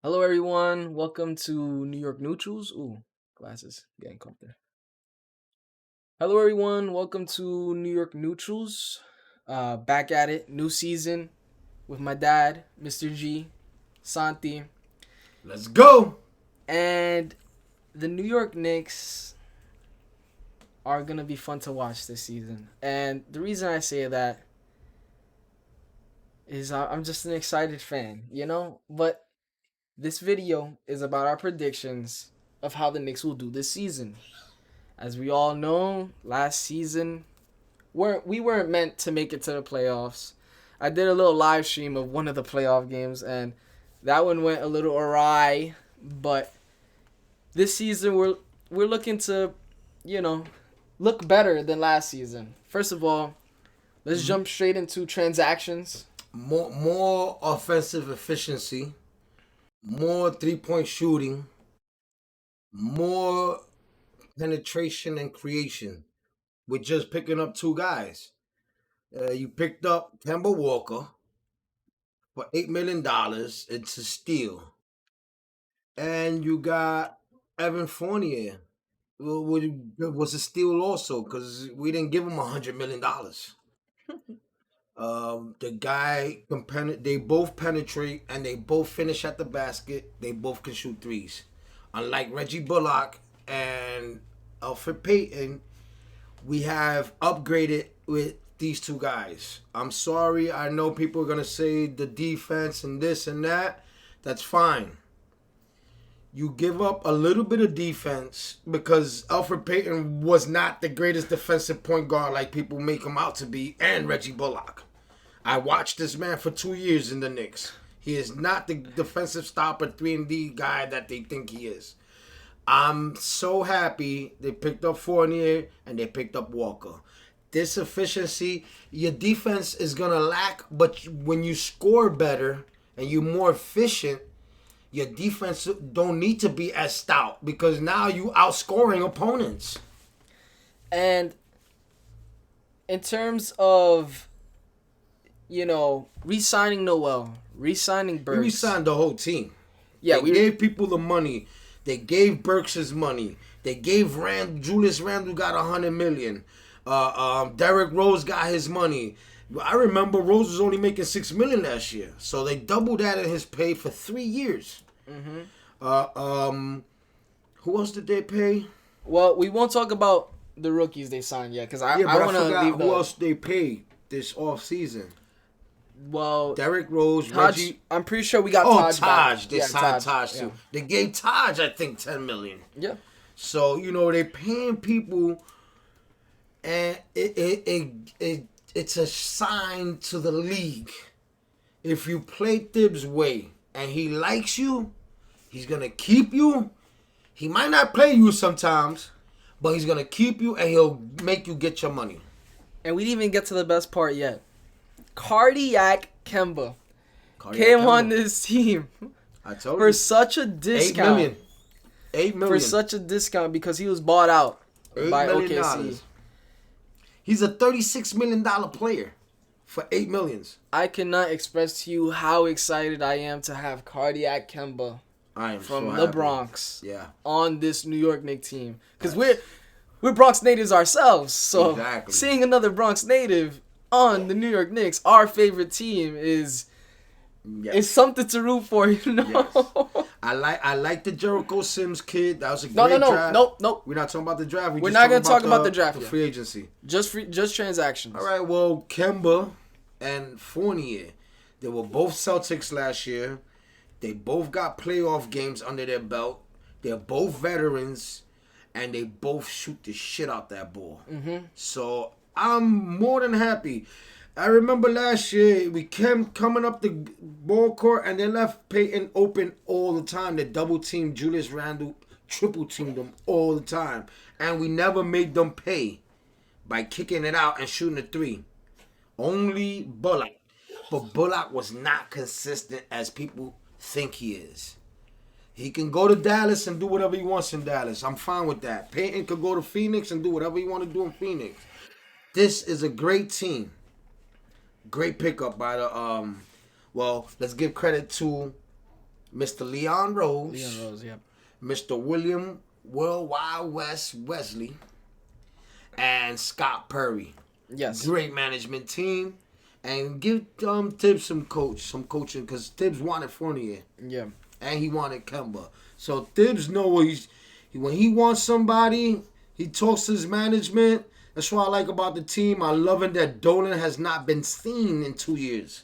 Hello, everyone. Welcome to New York Neutrals. Ooh, glasses getting comfy. Hello, everyone. Welcome to New York Neutrals. Back at it, new season with my dad, Mr.G, Santi, Let's go. and the New York Knicks are gonna be fun to watch this season. And the reason I say that is I'm just an excited fan, But this video is about our predictions of how the Knicks will do this season. As we all know, last season we weren't meant to make it to the playoffs. I did a little live stream of one of the playoff games and that one went a little awry, but this season we're looking to, you know, look better than last season. First of all, let's jump straight into transactions. More offensive efficiency, more 3-point shooting, more penetration and creation with just picking up two guys. You picked up Kemba Walker for $8 million. It's a steal. And you got Evan Fournier, which was a steal also because we didn't give him $100 million. The guy they both penetrate and they both finish at the basket. They both can shoot threes. Unlike Reggie Bullock and Alfred Payton, we have upgraded with these two guys. I'm sorry, I know people are gonna say the defense and this and that. That's fine. You give up a little bit of defense because Alfred Payton was not the greatest defensive point guard like people make him out to be, and Reggie Bullock. I watched this man for 2 years in the Knicks. He is not the defensive stopper 3-and-D guy that they think he is. I'm so happy they picked up Fournier and they picked up Walker. This efficiency, your defense is going to lack, but when you score better and you're more efficient, your defense don't need to be as stout because now you outscoring opponents. And in terms of re-signing Noel, re-signing Burks. We re-signed the whole team. Yeah, we gave people the money. They gave Burks his money. They gave Julius Randle got $100 million. Derrick Rose got his money. I remember Rose was only making $6 million last year, so they doubled that in his pay for 3 years. Who else did they pay? Well, we won't talk about the rookies they signed yet because I want to leave who else they paid this off season. Well, Derrick Rose, Taj, Reggie. I'm pretty sure we got Taj. Taj. They signed Taj too. Yeah. They gave Taj, I think, $10 million. Yeah. So they're paying people, and it's a sign to the league. If you play Thibs' way and he likes you, he's gonna keep you. He might not play you sometimes, but he's gonna keep you and he'll make you get your money. And we didn't even get to the best part yet. Cardiac Kemba came on this team I told for you. such a discount. $8 million. For such a discount because he was bought out by OKC. He's a $36 million player for $8 million. I cannot express to you how excited I am to have Cardiac Kemba from the Bronx on this New York Knicks team. Because we're Bronx natives ourselves. So seeing another Bronx native on the New York Knicks, our favorite team, is something to root for, Yes. I like the Jericho Sims kid. That was a great draft. No. We're not talking about the draft. We're not going to talk about the draft yet. Free agency. Just transactions. All right, well, Kemba and Fournier, they were both Celtics last year. They both got playoff games under their belt. They're both veterans, and they both shoot the shit out that ball. Mm-hmm. So I'm more than happy. I remember last year we kept coming up the ball court and they left Peyton open all the time. They double teamed Julius Randle, triple teamed them all the time. And we never made them pay by kicking it out and shooting a three. Only Bullock. But Bullock was not consistent as people think he is. He can go to Dallas and do whatever he wants in Dallas. I'm fine with that. Peyton could go to Phoenix and do whatever he want to do in Phoenix. This is a great team. Great pickup by the let's give credit to Mr. Leon Leon Rose, Rose. Yep. Mr. William Worldwide West Wesley, and Scott Perry. Yes. Great management team, and give Tibbs some coaching because Tibbs wanted Fournier Yeah. and he wanted Kemba. So Tibbs know what when he wants somebody, he talks to his management. That's what I like about the team. I love it that Dolan has not been seen in 2 years.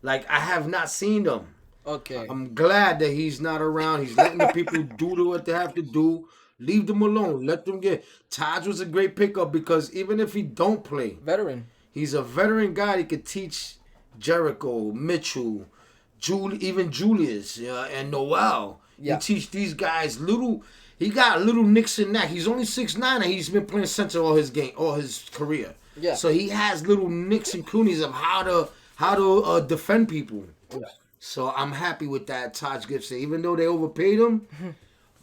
Like I have not seen them. Okay. I'm glad that he's not around. He's letting the people do what they have to do. Leave them alone. Let them get. Taj was a great pickup because even if he don't play, Veteran. he's a veteran guy. He could teach Jericho, Mitchell, even Julius and Noel. He Yeah. teach these guys little. He got little nicks in that. He's only 6'9" and he's been playing center all his career. Yeah. So he has little nicks and croonies of how to defend people. Yeah. So I'm happy with that, Taj Gibson. Even though they overpaid him,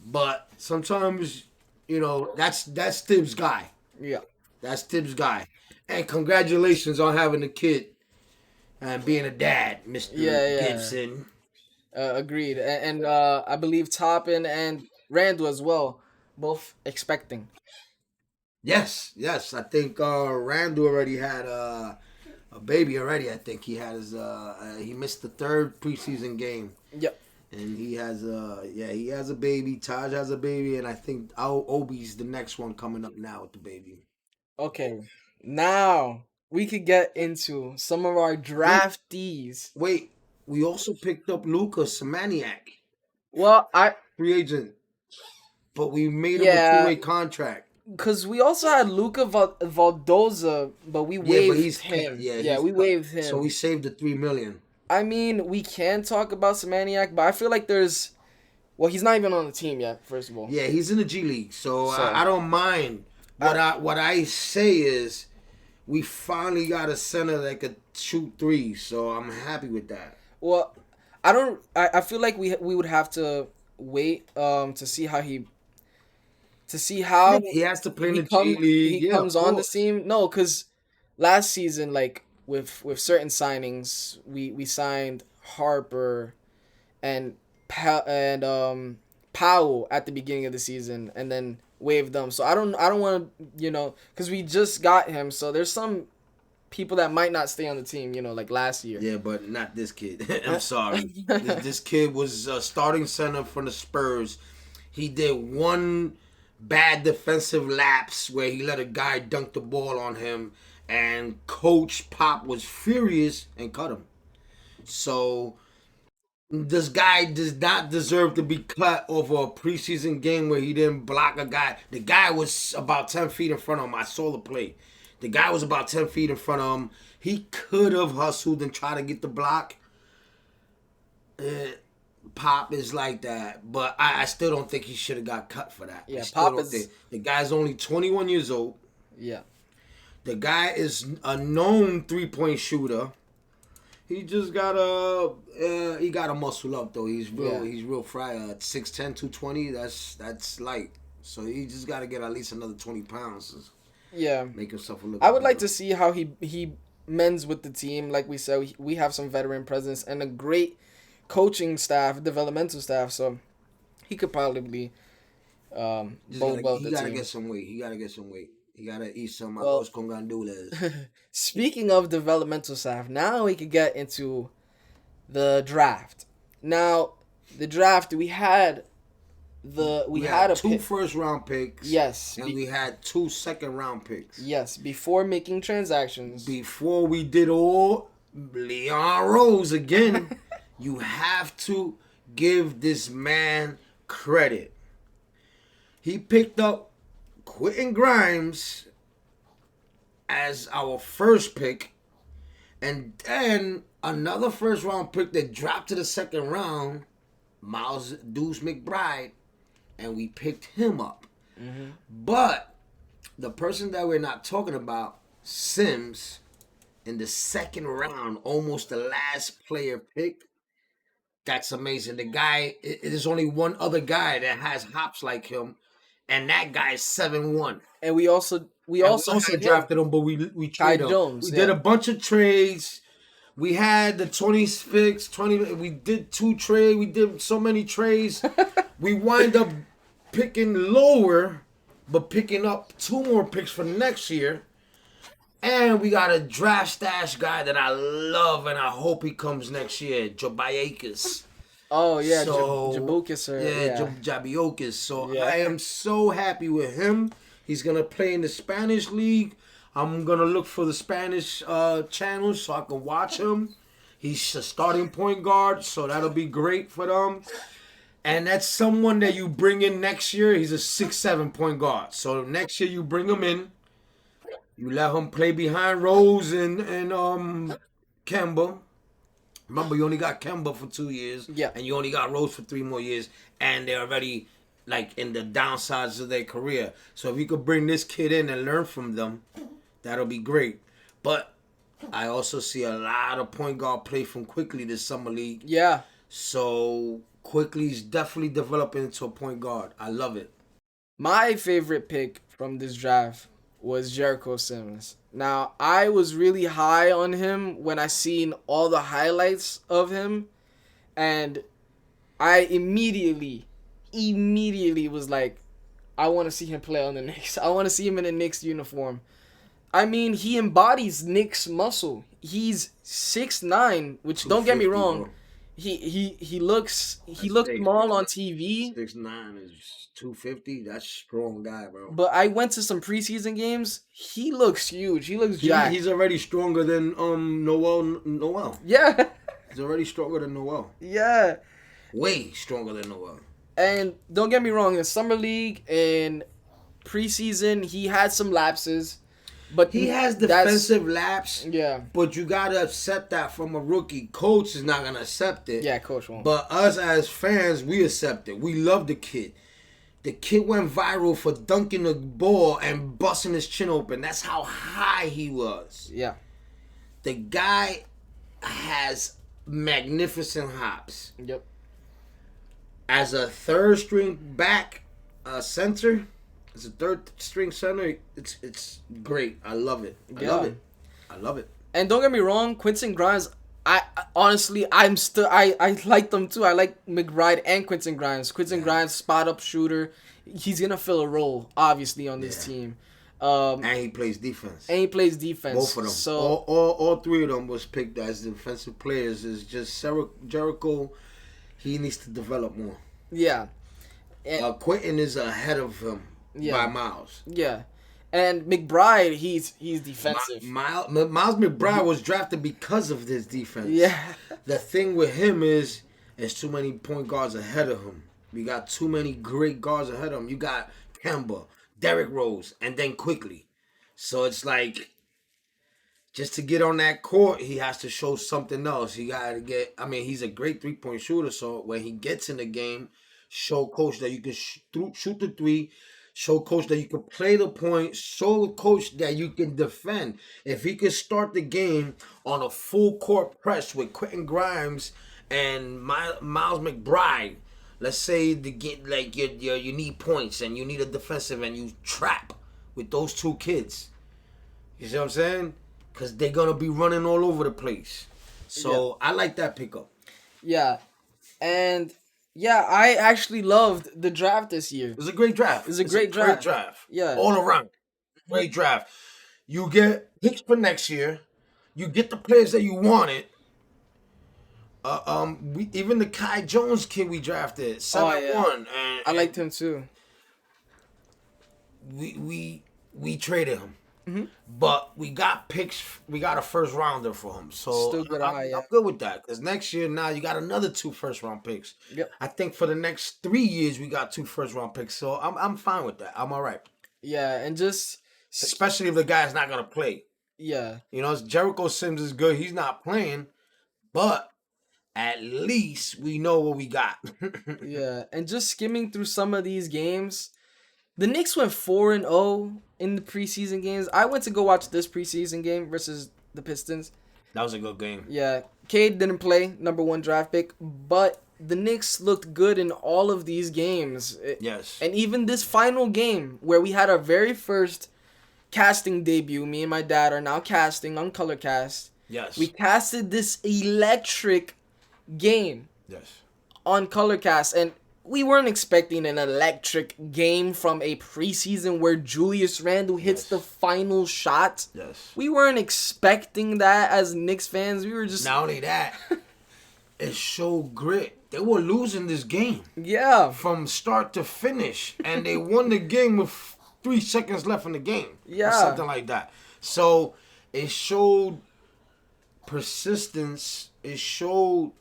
but sometimes that's Tibbs' guy. Yeah. That's Tibbs' guy. And congratulations on having a kid and being a dad, Mr. Yeah. Yeah. Gibson. Agreed. And I believe Toppin and Randall as well, both expecting. Yes. I think Randall already had a baby already. I think he had he missed the third preseason game. Yep. And he has he has a baby. Taj has a baby, and I think Obi's the next one coming up now with the baby. Okay. Now we could get into some of our draftees. Wait, we also picked up Lucas Samaniak, Well, I free agent, but we made him a yeah, two-way contract. because we also had Luca Valdoza, but we Yeah, waived but he's him. yeah, We waived him. So we saved the $3 million. I mean, we can talk about Samaniak, but I feel like there's. Well, he's not even on the team yet. First of all. Yeah, he's in the G League, so So- I don't mind. What I say is, we finally got a center that could shoot threes, so I'm happy with that. Well, I don't. I feel like we would have to wait to see how He has to play in he the G League. he Yeah, comes of on the course. team. No, because last season, like with certain signings, we signed Harper and Powell at the beginning of the season, and then waived them. So I don't want to because we just got him. So there's some people that might not stay on the team. Like last year. Yeah, but not this kid. I'm sorry. This kid was a starting center for the Spurs. He did one bad defensive lapse where he let a guy dunk the ball on him, and Coach Pop was furious and cut him. So this guy does not deserve to be cut over a preseason game where he didn't block a guy. The guy was about 10 feet in front of him. I saw the play. The guy was about 10 feet in front of him. He could have hustled and tried to get the block. Pop is like that, but I still don't think he should have got cut for that. Yeah, I still Pop don't is- think. The guy's only 21 years old. Yeah. The guy is a known 3-point shooter. He just gotta muscle up though. He's real fried. 6'10", 220. That's light. So he just gotta get at least another 20 pounds. Yeah. Make himself a little. I would like to see how he mends with the team. Like we said, we have some veteran presence and a great coaching staff, developmental staff. So he could probably bode well with He the gotta team. get some weight. He gotta eat some Well- arroz con gandules. Speaking of developmental staff, now we could get into the draft. Now, the draft we had we had a two pick. first-round picks. Yes. And we had 2 second-round picks. Yes, before making transactions. Before we did all Leon Rose again, you have to give this man credit. He picked up Quentin Grimes as our first pick, and then another first round pick that dropped to the second round, Miles Deuce McBride, and we picked him up. But the person that we're not talking about, Sims, in the second round, almost the last player picked. That's amazing. The guy, there's only one other guy that has hops like him, and that guy is 7'1". And we also We also had him. drafted him, but we Ty traded him. Jones, We did yeah. a bunch of trades. We had the 26, 20. We did 2 trades. We did so many trades. We wind up picking lower, but picking up 2 more picks for next year. And we got a draft stash guy that I love, and I hope he comes next year, Jobayakis. Oh yeah, So Jabukis or yeah, yeah, Jabiokis. So yeah. I am so happy with him. He's gonna play in the Spanish league. I'm gonna look for the Spanish channels so I can watch him. He's a starting point guard, so that'll be great for them. And that's someone that you bring in next year. He's a 6'7" point guard. So next year you bring him in. You let him play behind Rose and Kemba. Remember, you only got Kemba for 2 years, Yeah. and you only got Rose for 3 more years, and they're already like in the downsides of their career. So if you could bring this kid in and learn from them, that'll be great. But I also see a lot of point guard play from Quickly this summer league. Yeah. So Quickly's definitely developing into a point guard. I love it. My favorite pick from this draft was Jericho Sims. Now, I was really high on him when I seen all the highlights of him, and I immediately was like, I want to see him play on the Knicks. I want to see him in a Knicks uniform. I mean, he embodies Knicks muscle. He's 6'9", which don't get me 250, wrong, bro. he looks Big. small on TV. 6'9" is 250. That's a strong guy, bro. But I went to some preseason games. He looks huge. He looks jacked. He's already stronger than Noel. Yeah. He's already stronger than Noel. Yeah. Way stronger than Noel. And don't get me wrong, in summer league and preseason, he had some lapses. But He has that's- defensive lapse, Yeah. but you gotta accept that from a rookie. Coach is not gonna accept it. Yeah, coach won't. But us as fans, we accept it. We love the kid. The kid went viral for dunking the ball and busting his chin open. That's how high he was. Yeah. The guy has magnificent hops. Yep. As a third string back center, as a third string center, it's great. I love it. I love it. I love it. And don't get me wrong, Quentin Grimes, honestly, I like them too. I like McBride and Quentin Grimes. Quentin Grimes, spot up shooter. He's gonna fill a role, obviously, on this team. And he plays defense. And he plays defense. Both of them. So all three of them was picked as defensive players. It's just Jericho. He needs to develop more. yeah. And, Quentin is ahead of him by miles. yeah. And McBride, he's defensive. Miles McBride was drafted because of his defense. Yeah. The thing with him is there's too many point guards ahead of him. We got too many great guards ahead of him. You got Kemba, Derrick Rose, and then Quickly. So it's like, just to get on that court, he has to show something else. He got to get, he's a great 3-point shooter. So when he gets in the game, show coach that you can shoot the three. Show coach that you can play the point. Show coach that you can defend. If he could start the game on a full court press with Quentin Grimes and Miles McBride, let's say the get like you need points and you need a defensive and you trap with those two kids. You see what I'm saying? Because they're gonna be running all over the place. So I like that pickup. Yeah. And yeah, I actually loved the draft this year. It was a great draft. It's a great draft. Yeah. All around. Great draft. You get picks for next year. You get the players that you wanted. Even the Kai Jones kid we drafted, 7-1. And I liked him too. We traded him. Mm-hmm. But we got picks. We got a first rounder for him. So Still good I'm good with that. Because next year now you got another 2 first round picks. Yep. I think for the next 3 years we got 2 first round picks. So I'm fine with that. I'm all right. Yeah, and just Especially if the guy's not gonna play. yeah. You know, Jericho Sims is good. He's not playing, but at least we know what we got. Yeah, and just skimming through some of these games, the Knicks went 4-0 in the preseason games. I went to go watch this preseason game versus the Pistons. That was a good game. Yeah, Cade didn't play, number 1 draft pick, but the Knicks looked good in all of these games. Yes. And even this final game where we had our very first casting debut, me and my dad are now casting on Color Cast. Yes. We casted this electric game Yes. on Colorcast, and we weren't expecting an electric game from a preseason where Julius Randle hits Yes. the final shot. Yes. We weren't expecting that as Knicks fans. We were just Not only that, it showed grit. They were losing this game yeah, from start to finish, and they won the game with 3 seconds left in the game. Yeah. Or something like that. So it showed persistence. It showed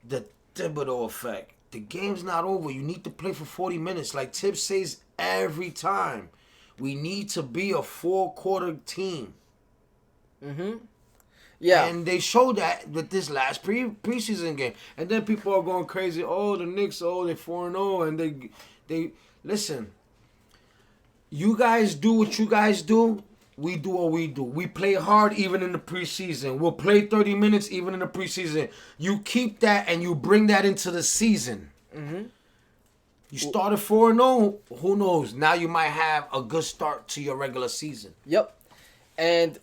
the Thibodeau effect. The game's not over. You need to play for 40 minutes. Like Tibbs says every time. We need to be a 4-quarter team. yeah, And they showed that with this last preseason game. And then people are going crazy. Oh, the Knicks, oh, they're 4-0. And they listen. You guys do what you guys do. We do what we do. We play hard even in the preseason. We'll play 30 minutes even in the preseason. You keep that and you bring that into the season. You started 4-0. Who knows? Now you might have a good start to your regular season. yep. And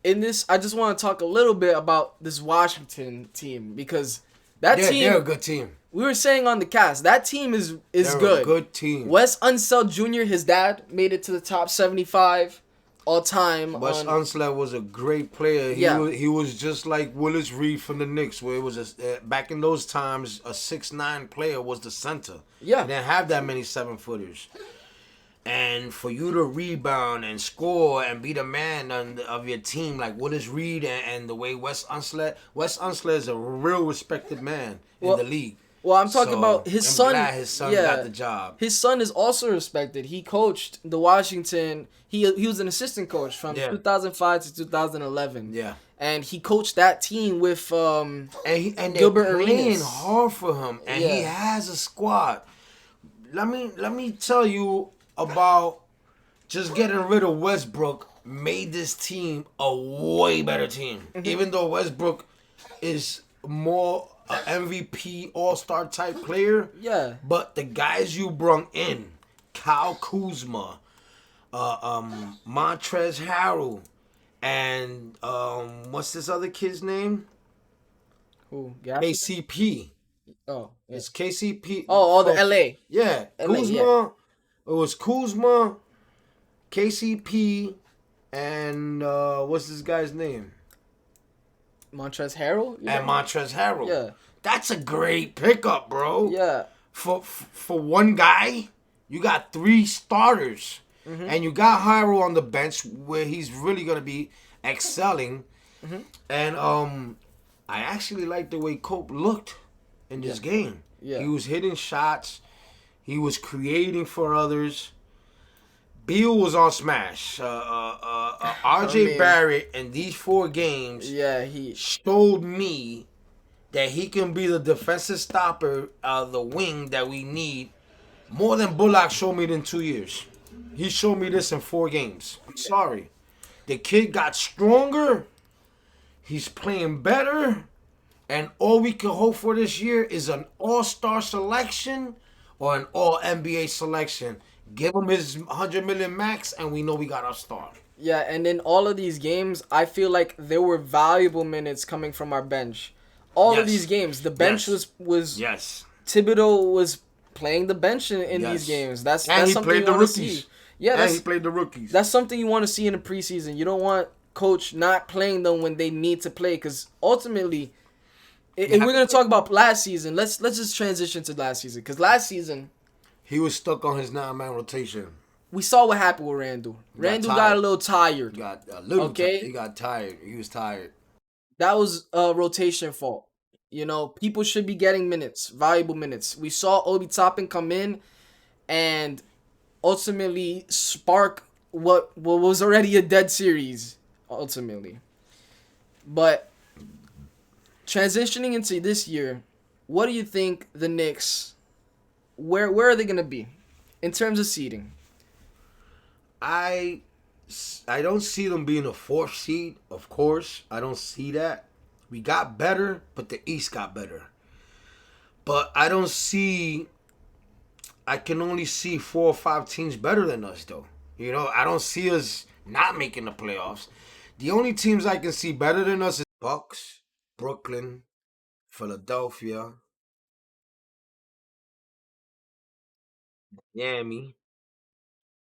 in this, I just want to talk a little bit about this Washington team because that team. They're a good team. We were saying on the cast that team is They're good. a good team. Wes Unseld Jr., his dad, made it to the top 75 all time. Wes Unseld was a great player. He was just like Willis Reed from the Knicks, where it was back in those times a 6'9" player was the center. Yeah. They didn't have that many 7-footers. And for you to rebound and score and be the man of your team like Willis Reed and the way Wes Unseld is a real respected man in the league. Well, I'm talking about his son. I'm glad his son got the job. His son is also respected. He coached the Washington. He was an assistant coach from 2005 to 2011. Yeah. And he coached that team with and Gilbert they're playing Arenas. hard for him, and he has a squad. Let me tell you about just getting rid of Westbrook made this team a way better team. Even though Westbrook is more an MVP All-Star type player, but the guys you brung in, Kyle Kuzma, Montrezl Harrell, and what's this other kid's name? Who? KCP. Oh, It's KCP. Oh, the LA. Yeah, LA, Kuzma. yeah. It was Kuzma, KCP, and what's this guy's name? Montrezl Harrell. And Montrezl Harrell. Yeah. That's a great pickup, bro. Yeah. For one guy, you got 3 starters. And you got Harrell on the bench where he's really going to be excelling. And I actually like the way Cope looked in this game. Yeah. He was hitting shots. He was creating for others. Beal was on smash. RJ Barrett in these 4 games he showed me that he can be the defensive stopper of the wing that we need more than Bullock showed me in 2 years. He showed me this in 4 games. I'm sorry. The kid got stronger. He's playing better. And all we can hope for this year is an all-star selection or an all-NBA selection. Give him his $100 million max, and we know we got our star. Yeah, and in all of these games, I feel like there were valuable minutes coming from our bench. All of these games, the bench was Thibodeau was playing the bench in these games. That's something you want to see. Yeah, and he played the rookies. That's something you want to see in the preseason. You don't want coach not playing them when they need to play, because ultimately, if we're gonna talk about last season, let's just transition to last season, because last season he was stuck on his 9-man rotation. We saw what happened with Randle. Randle got a little tired. He got tired. He was tired. That was a rotation fault. You know, people should be getting minutes, valuable minutes. We saw Obi Toppin come in and ultimately spark what was already a dead series, ultimately. But transitioning into this year, what do you think the Knicks, where are they going to be in terms of seeding? I don't see them being a 4th seed, of course. I don't see that. We got better, but the East got better. But I can only see 4 or 5 teams better than us, though. You know, I don't see us not making the playoffs. The only teams I can see better than us is Bucks, Brooklyn, Philadelphia, Miami,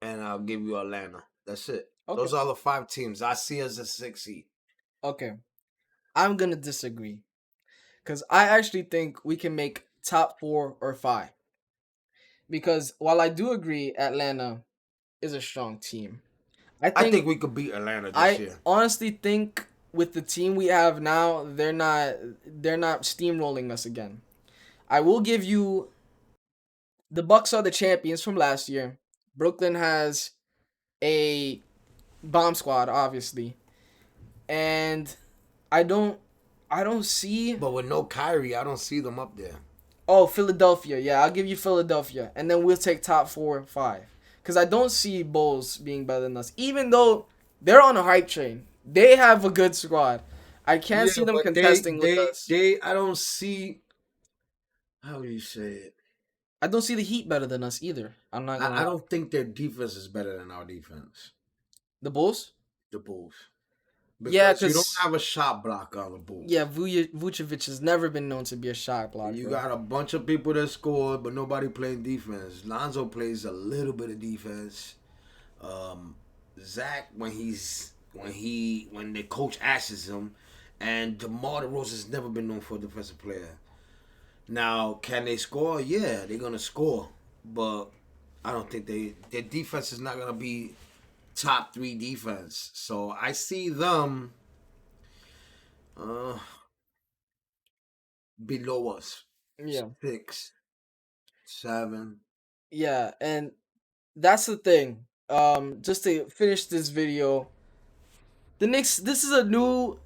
and I'll give you Atlanta. That's it. Okay. Those are the 5 teams I see as a 6 seed. Okay. I'm gonna disagree because I actually think we can make top 4 or 5. Because while I do agree Atlanta is a strong team, I I think think we could beat Atlanta this I year. honestly think with the team we have now, they're not steamrolling us again. I will give you the Bucks are the champions from last year. Brooklyn has a bomb squad, obviously, and I don't, I don't see. But with no Kyrie, I don't see them up there. Oh, Philadelphia, yeah, I'll give you Philadelphia, and then we'll take top 4 or 5, because I don't see Bulls being better than us, even though they're on a hype train. They have a good squad. I can't see Yeah, them but contesting with us. I don't see. How do you say it? I don't see the Heat better than us either. I'm not gonna I lie. don't think their defense is better than our defense. The Bulls, The Bulls, yeah, because you don't because have a shot blocker on the Bulls. yeah, Vucevic has never been known to be a shot You blocker. got a bunch of people that score, but nobody playing defense. Lonzo plays a little bit of defense. Um, Zach when the coach asks him, and DeMar DeRozan has never been known for a defensive player. Now, can they score? Yeah, they're gonna score, but I don't think their defense is not gonna be top 3 defense. So I see them uh, below us, Yeah, 6, 7. yeah, and that's the thing. Just to finish this video, the Knicks. This is a new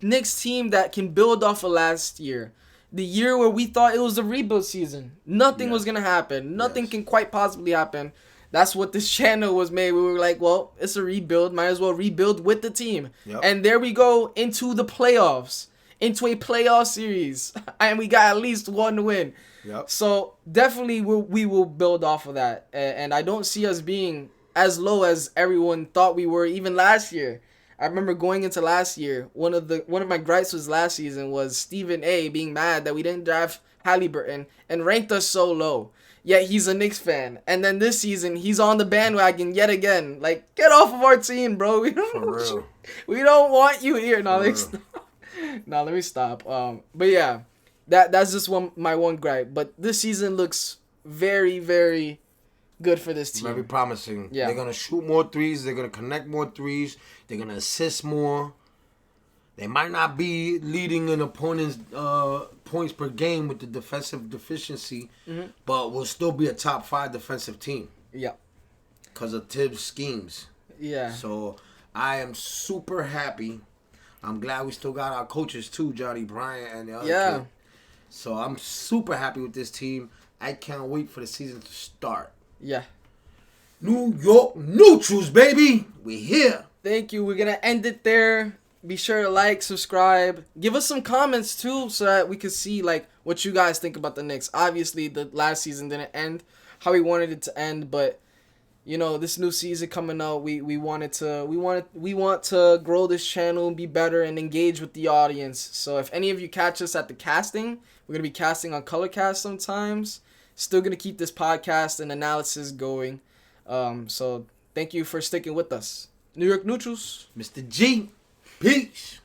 Knicks team that can build off of last year. The year where we thought it was a rebuild season. Nothing was Yes, gonna happen. Nothing yes. can quite possibly happen. That's what this channel was made. We were like, well, it's a rebuild. Might as well rebuild with the team. Yep. And there we go into the playoffs, into a playoff series, and we got at least one win. Yep. So definitely we will build off of that, and I don't see us being as low as everyone thought we were even last year. I remember going into last year, one of my gripes was last season was Stephen A being mad that we didn't draft Halliburton and ranked us so low. Yet he's a Knicks fan, and then this season he's on the bandwagon yet again. Like, get off of our team, bro. We don't For want real. you. We don't want you here. No, For real. let me stop. But yeah, that's just my one gripe. But this season looks very, very good for this team. Very promising. Yeah. They're gonna shoot more threes. They're gonna connect more threes. They're gonna assist more. They might not be leading an opponent's points per game with the defensive deficiency, but will still be a top 5 defensive team Yeah, because of Tibbs' schemes. yeah, So I am super happy. I'm glad we still got our coaches too, Johnny Bryant and the other yeah, kid. So I'm super happy with this team. I can't wait for the season to start. yeah. New York Neutrals, baby. We here. Thank you. We're gonna end it there. Be sure to like, subscribe, give us some comments too, so that we can see like what you guys think about the Knicks. Obviously, the last season didn't end how we wanted it to end, but you know, this new season coming out, we want to grow this channel and be better and engage with the audience. So if any of you catch us at the casting, we're gonna be casting on Colorcast sometimes. Still gonna keep this podcast and analysis going. So thank you for sticking with us. New York Neutrals. Mr. G. Peace.